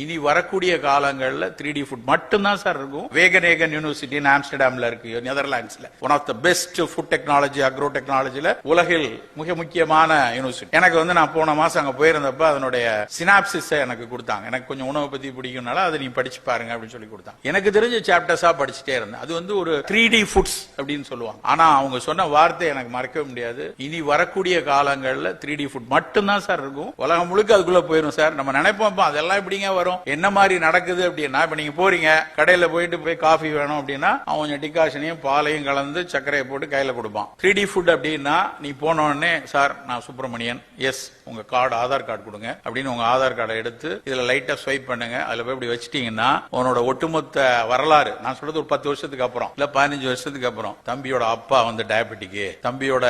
இனி வரக்கூடிய காலங்கள்ல 3D ஃபுட் மட்டும்தான் சார் இருக்கும். வேகனேகன் யூனிவர்சிட்டி ஆம்ஸ்டர்டாம்ல இருக்கு, நெதர்லாண்ட்ஸ்ல. One of the best food technology, agro டெக்னாலஜில உலகில் மிக முக்கியமான யூனிவர்சிட்டி. எனக்கு நான் போன மாசம் அங்க போயிருந்தப்ப அதனுடைய சினாப்சிஸ் எனக்கு கொடுத்தாங்க. எனக்கு கொஞ்சம் உணவை பத்தி பிடிக்கும்னால அதை நீ படிச்சு பாருங்க அப்படின்னு சொல்லி கொடுத்தாங்க. எனக்கு தெரிஞ்ச சாப்டர்ஸா படிச்சுட்டே இருந்தேன். அது ஒரு 3D ஃபுட்ஸ் அப்படின்னு சொல்லுவாங்க. ஆனா அவங்க சொன்ன வார்த்தை எனக்கு மறக்கவே முடியாது. இனி வரக்கூடிய காலங்கள்ல 3D ஃபுட் மட்டும்தான் சார் இருக்கும். உலகம் முழுக்க அதுக்குள்ள போயிடும் சார். நம்ம நினைப்போம் அதெல்லாம் எப்படிங்க வரும், என்ன மாதிரி நடக்குது அப்படின்னா, இப்ப நீங்க போறீங்க கடையில போய் காஃபி வேணும் அப்படின்னா அவன் கொஞ்சம் டிகாஷனையும் பாலையும் கலந்து சர்க்கரையை போட்டு கையில கொடுப்பான். 3D ஃபுட் அப்படின்னா நீ போன உடனே, சார் நான் சுப்பிரமணியன், எஸ் உங்க கார்டு ஆதார் கார்டு கொடுங்க அப்படின்னு உங்க ஆதார் கார்டை எடுத்து இதுல லைட்டா ஸ்வைப் பண்ணுங்க. அதுல போய் இப்படி வச்சிட்டீங்கன்னா உன்னோட ஒட்டுமொத்த வரலாறு, நான் சொல்றது ஒரு 10 வருஷத்துக்கு அப்புறம் இல்ல 15 வருஷத்துக்கு அப்புறம், தம்பியோட அப்பா டயபெட்டிக், தம்பியோட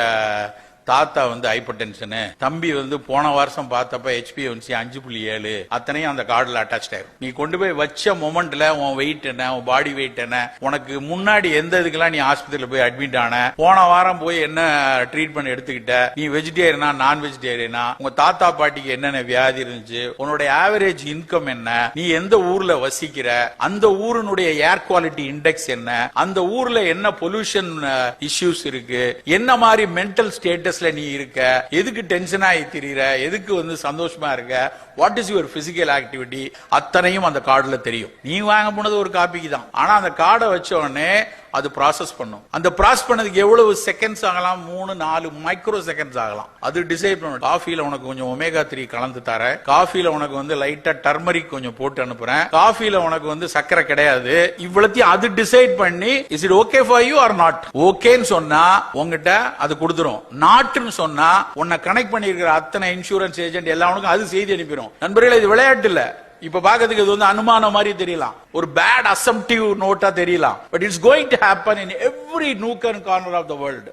தாத்தா ஹைப்பர் டென்ஷன், தம்பி போன வருஷம் பார்த்தப்ப HbA1c 5.7, அத்தனையும் அந்த கார்டுல அட்டாச் ஆயிரும். நீ கொண்டு போய் வச்ச மொமெண்ட்ல உன் வெயிட் என்ன, உன் பாடி வெயிட் என்ன, உனக்கு முன்னாடி எந்த இதுக்கெல்லாம் நீ ஆஸ்பத்திரியில போய் அட்மிட் ஆன, போன வாரம் போய் என்ன ட்ரீட்மெண்ட் எடுத்துக்கிட்ட, நீ வெஜிடேரியனா நான் வெஜிடேரியனா, உங்க தாத்தா பாட்டிக்கு என்னென்ன வியாதி இருந்துச்சு, உன்னுடைய ஆவரேஜ் இன்கம் என்ன, நீ எந்த ஊர்ல வசிக்கிற, அந்த ஊருடைய ஏர் குவாலிட்டி இண்டெக்ஸ் என்ன, அந்த ஊர்ல என்ன பொல்யூஷன் இஷ்யூஸ் இருக்கு, என்ன மாதிரி மென்டல் ஸ்டேட்டஸ் நீ இருக்க, எதுக்கு டென்ஷன் ஆகி திரியிற, எதுக்கு சந்தோஷமா இருக்க, what is your physical activity, அத்தனையும் அந்த கார்டுல தெரியும். நீ வாங்க போனது ஒரு காப்பிக்கு தான். ஆனா அந்த கார்டை வச்ச உடனே அது ப்ராசஸ் பண்ணும். அந்த ப்ராசஸ் பண்ணதுக்கு எவ்வளவு செகண்ட்ஸ் ஆகலாம், 3-4 மைக்ரோ செகண்ட்ஸ் ஆகலாம். அது டிசைட் பண்ணும். காஃபில உனக்கு கொஞ்சம் ஒமேகா 3 கலந்து தரேன், காஃபில உனக்கு லைட்டா டர்மரிக் கொஞ்சம் போட்டு அனுப்புறேன், காஃபில உனக்கு சக்கரை கிடையாது, இவ்வளத்தையும் அது டிசைட் பண்ணி is it okay for you are not. ஓகேன்னு சொன்னா உங்ககிட்ட அது கொடுத்துரும். நாட்னு சொன்னா உன்னை கனெக்ட் பண்ணிருக்கிற அத்தனை இன்சூரன்ஸ் ஏஜென்ட் எல்லாருக்கும் அது செய்தி அனுப்பிடும். நண்பர்களே, இது விளையாட்டு இல்ல. இப்ப பாக்கிறதுக்கு இது அனுமானம் மாதிரி தெரியலாம், ஒரு பேட் அசம்ப்டிவ் நோட்டா தெரியலாம். But it's going to happen in every nook and corner of the world.